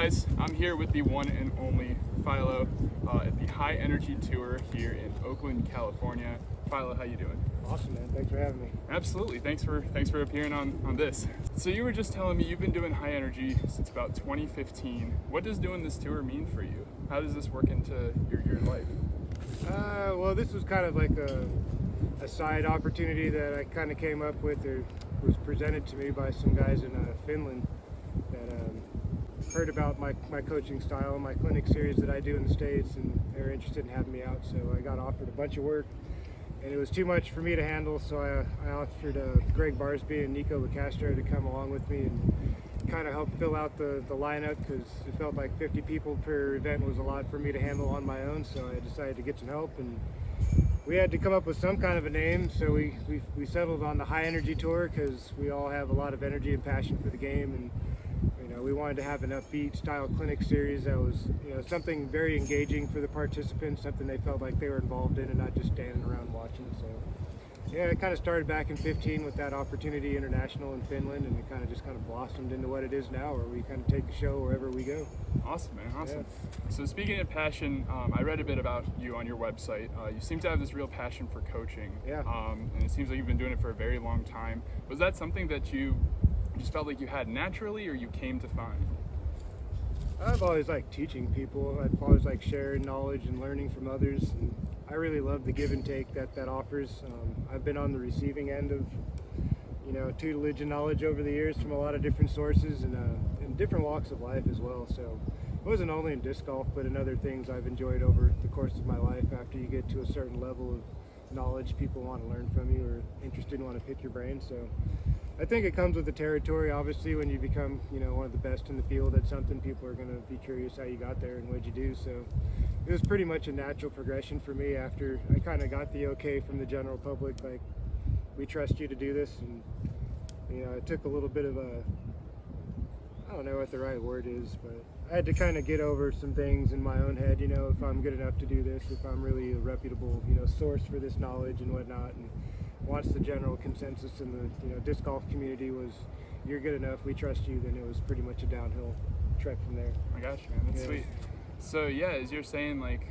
guys, I'm here with the one and only Philo at the High Energy Tour here in Oakland, California. Philo, how you doing? Awesome, man. Thanks for having me. Absolutely. Thanks for appearing on this. So you were just telling me you've been doing high energy since about 2015. What does doing this tour mean for you? How does this work into your life? Well, this was kind of like a side opportunity that I kind of came up with, or was presented to me by some guys in Finland that heard about my coaching style and my clinic series that I do in the States, and they were interested in having me out. So I got offered a bunch of work, and it was too much for me to handle. So I offered Greg Barsby and Nico LaCastro to come along with me and kind of help fill out the lineup, because it felt like 50 people per event was a lot for me to handle on my own. So I decided to get some help, and we had to come up with some kind of a name. So we settled on the High Energy Tour, because we all have a lot of energy and passion for the game, and we wanted to have an upbeat style clinic series that was something very engaging for the participants, something they felt like they were involved in and not just standing around watching. So yeah, it kind of started back in 15 with that opportunity international in Finland, and it kind of blossomed into what it is now, where we kind of take the show wherever we go. Awesome, man. Awesome. Yeah. So speaking of passion, I read a bit about you on your website. You seem to have this real passion for coaching. Yeah. And it seems like you've been doing it for a very long time. Was that something that you just felt like you had naturally, or you came to find? I've always liked teaching people. I've always liked sharing knowledge and learning from others. And I really love the give and take that offers. I've been on the receiving end of tutelage and knowledge over the years from a lot of different sources, and in different walks of life as well. So it wasn't only in disc golf, but in other things I've enjoyed over the course of my life. After you get to a certain level of knowledge, people want to learn from you, or interested and want to pick your brain. So I think it comes with the territory. Obviously, when you become one of the best in the field at something, people are going to be curious how you got there and what'd you do. So it was pretty much a natural progression for me after I kind of got the okay from the general public, like, we trust you to do this. And it took a little bit of I don't know what the right word is, but I had to kind of get over some things in my own head, if I'm good enough to do this, if I'm really a reputable source for this knowledge and whatnot. And once the general consensus in the disc golf community was, you're good enough, we trust you, then it was pretty much a downhill trek from there. I got you, man. That's sweet. So yeah, as you're saying, like,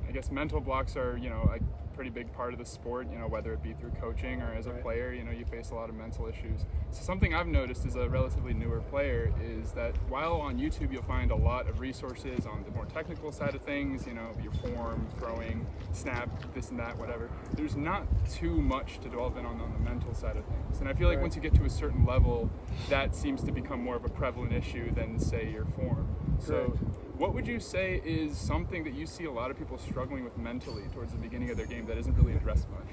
I guess mental blocks are a pretty big part of the sport, whether it be through coaching or as a player, you face a lot of mental issues. So something I've noticed as a relatively newer player is that while on YouTube you'll find a lot of resources on the more technical side of things, your form, throwing, snap, this and that, whatever, there's not too much to delve in on the mental side of things. And I feel like once you get to a certain level, that seems to become more of a prevalent issue than, say, your form. So what would you say is something that you see a lot of people struggling with mentally towards the beginning of their game that isn't really addressed much?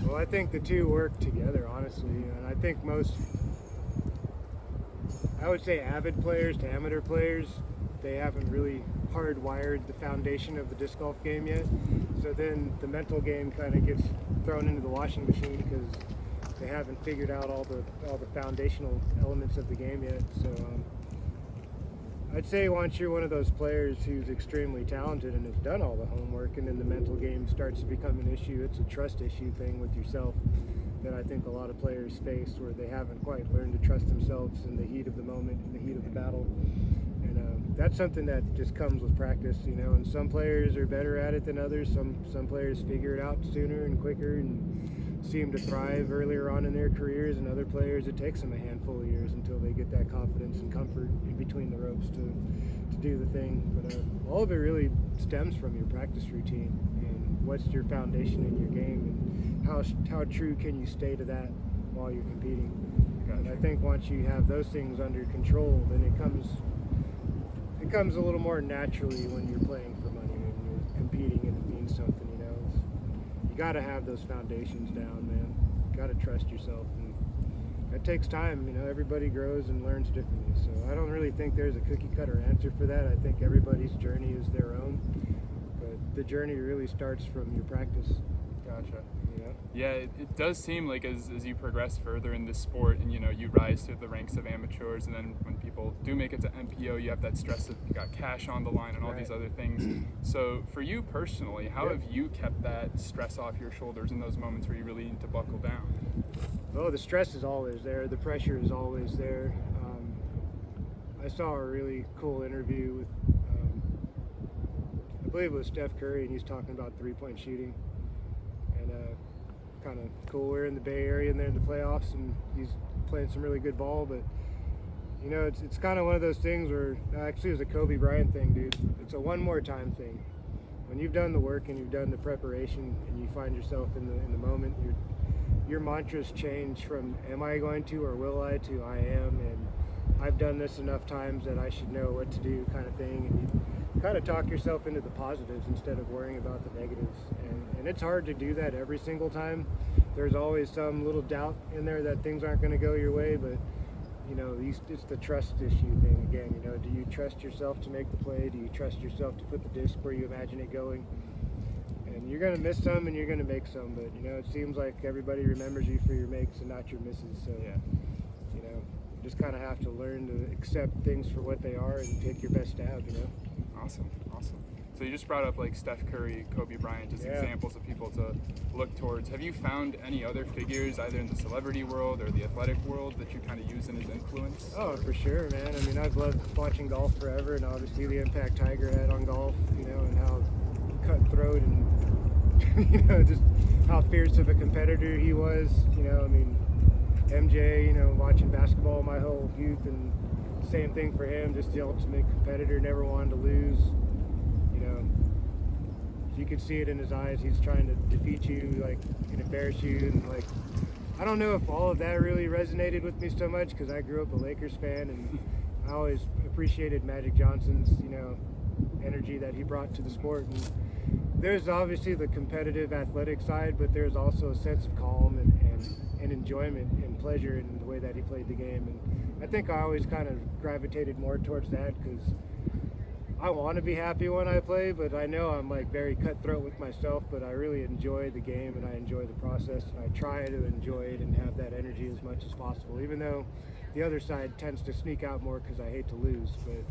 Well, I think the two work together, honestly. And I think I would say avid players to amateur players, they haven't really hardwired the foundation of the disc golf game yet. So then the mental game kind of gets thrown into the washing machine, because they haven't figured out all the foundational elements of the game yet. So I'd say once you're one of those players who's extremely talented and has done all the homework, and then the mental game starts to become an issue, it's a trust issue thing with yourself that I think a lot of players face, where they haven't quite learned to trust themselves in the heat of the moment, in the heat of the battle. And that's something that just comes with practice, and some players are better at it than others. Some players figure it out sooner and quicker and seem to thrive earlier on in their careers, and other players, it takes them a handful of years until they get that confidence and comfort in between the ropes to do the thing. But all of it really stems from your practice routine, and what's your foundation in your game, and how true can you stay to that while you're competing. Gotcha. And I think once you have those things under control, then it comes a little more naturally when you're playing for money, when you're competing, and it means something. You got to have those foundations down, man. You got to trust yourself, and it takes time. Everybody grows and learns differently. So I don't really think there's a cookie cutter answer for that. I think everybody's journey is their own, but the journey really starts from your practice. Gotcha. Yeah, it does seem like as you progress further in this sport, and you rise through the ranks of amateurs, and then when people do make it to MPO, you have that stress of you got cash on the line and all these other things. So for you personally, how have you kept that stress off your shoulders in those moments where you really need to buckle down? Oh, the stress is always there. The pressure is always there. I saw a really cool interview with, I believe it was Steph Curry, and he's talking about three-point shooting. And kind of cool. We're in the Bay Area and they're in the playoffs, and he's playing some really good ball. But you know, it's kind of one of those things where actually it was a Kobe Bryant thing, dude. It's a one more time thing. When you've done the work and you've done the preparation and you find yourself in the moment, your mantras change from "Am I going to?" or "Will I?" to "I am," and I've done this enough times that I should know what to do, kind of thing. And you kind of talk yourself into the positives instead of worrying about the negatives. And it's hard to do that every single time. There's always some little doubt in there that things aren't going to go your way, but you know, it's the trust issue thing again. You know, do you trust yourself to make the play? Do you trust yourself to put the disc where you imagine it going? And you're going to miss some and you're going to make some, but you know, it seems like everybody remembers you for your makes and not your misses. So Yeah. you know, you just kind of have to learn to accept things for what they are and take your best stab, you know. Awesome. So you just brought up like Steph Curry, Kobe Bryant, just Yeah. examples of people to look towards. Have you found any other figures, either in the celebrity world or the athletic world, that you kind of use in as influence? Oh, for sure, man. I mean, I've loved watching golf forever, and obviously the impact Tiger had on golf, you know, and how cutthroat and, you know, just how fierce of a competitor he was. You know, I mean, MJ, you know, watching basketball my whole youth, and same thing for him, just the ultimate competitor, never wanted to lose. You know, you could see it in his eyes. He's trying to defeat you, like, and embarrass you, and like, I don't know if all of that really resonated with me so much because I grew up a Lakers fan, and I always appreciated Magic Johnson's, you know, energy that he brought to the sport. And there's obviously the competitive athletic side, but there's also a sense of calm and enjoyment and pleasure in the way that he played the game. And I think I always kind of gravitated more towards that because I want to be happy when I play, but I know I'm like very cutthroat with myself, but I really enjoy the game and I enjoy the process, and I try to enjoy it and have that energy as much as possible, even though the other side tends to sneak out more because I hate to lose. But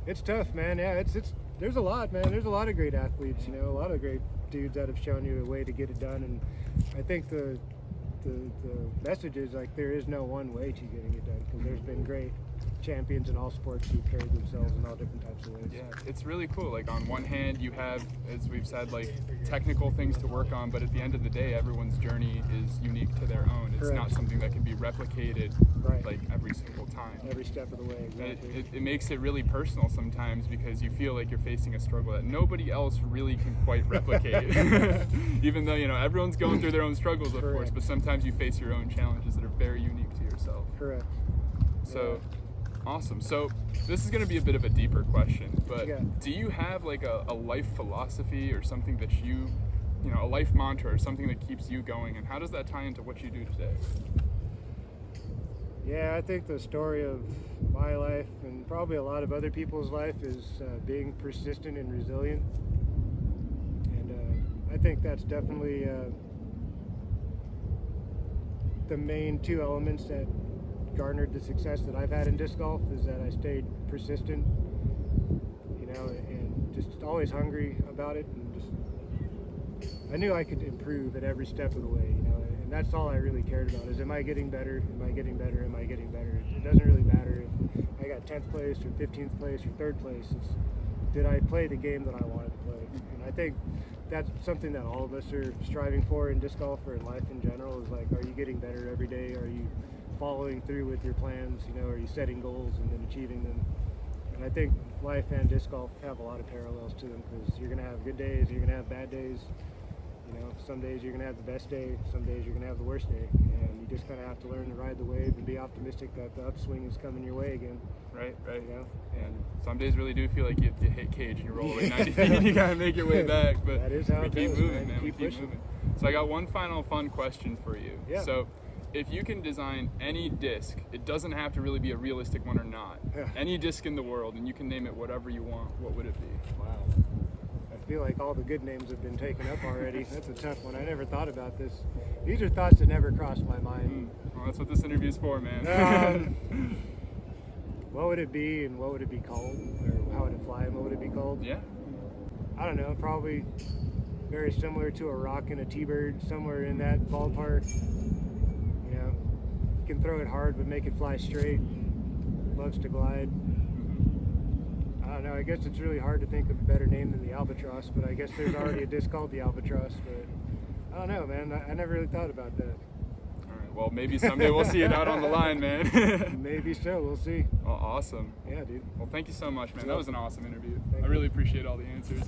it's tough, man. Yeah, it's there's a lot, man. There's a lot of great athletes, you know, a lot of great dudes that have shown you a way to get it done, and I think the message is like there is no one way to getting it done, because there's been great champions in all sports who carried themselves in all different types of ways. Yeah, it's really cool. Like on one hand, you have, as we've said, like technical things to work on, but at the end of the day, everyone's journey is unique to their own. It's Correct. not something that can be replicated Right. like every single time. Every step of the way, exactly. It makes it really personal sometimes because you feel like you're facing a struggle that nobody else really can quite replicate. Even though, you know, everyone's going through their own struggles, of course, Correct. but sometimes you face your own challenges that are very unique to yourself. Correct. So, awesome. So this is going to be a bit of a deeper question, but Yeah. do you have like a life philosophy or something that you know, a life mantra or something that keeps you going, and how does that tie into what you do today? Yeah, I think the story of my life and probably a lot of other people's life is being persistent and resilient. And I think that's definitely the main two elements that garnered the success that I've had in disc golf, is that I stayed persistent, you know, and just always hungry about it, and just I knew I could improve at every step of the way, you know, and that's all I really cared about, is am I getting better? Am I getting better? Am I getting better? It doesn't really matter if I got 10th place or 15th place or 3rd place. It's, did I play the game that I wanted to play? And I think that's something that all of us are striving for in disc golf or in life in general, is like, are you getting better every day? Are you following through with your plans? You know, are you setting goals and then achieving them? And I think life and disc golf have a lot of parallels to them, because you're going to have good days, you're going to have bad days. You know, some days you're going to have the best day, some days you're going to have the worst day, and you just kind of have to learn to ride the wave and be optimistic that the upswing is coming your way again. Right. You know, And some days really do feel like you hit cage and you roll away 90 feet and you gotta make your way back. But That is how we it keep goes, moving, man. man. We Keep keep pushing. moving. So I got one final fun question for you. Yeah. So if you can design any disc, it doesn't have to really be a realistic one or not, Yeah. any disc in the world, and you can name it whatever you want, what would it be? Wow. I feel like all the good names have been taken up already. That's a tough one. I never thought about this. These are thoughts that never crossed my mind. Well, that's what this interview's for, man. What would it be, and what would it be called? Or how would it fly, and what would it be called? Yeah. I don't know, probably very similar to a rock and a T-bird, somewhere in that ballpark. You know, you can throw it hard but make it fly straight. Loves to glide. don't know. I guess it's really hard to think of a better name than the Albatross, but I guess there's already a disc called the Albatross. But I don't know, man. I never really thought about that. All right. Well, maybe someday we'll see it out on the line, man. Maybe so. We'll see. Well, awesome. Yeah, dude. Well, thank you so much, man. That was an awesome interview. Thank I you. really appreciate all the answers.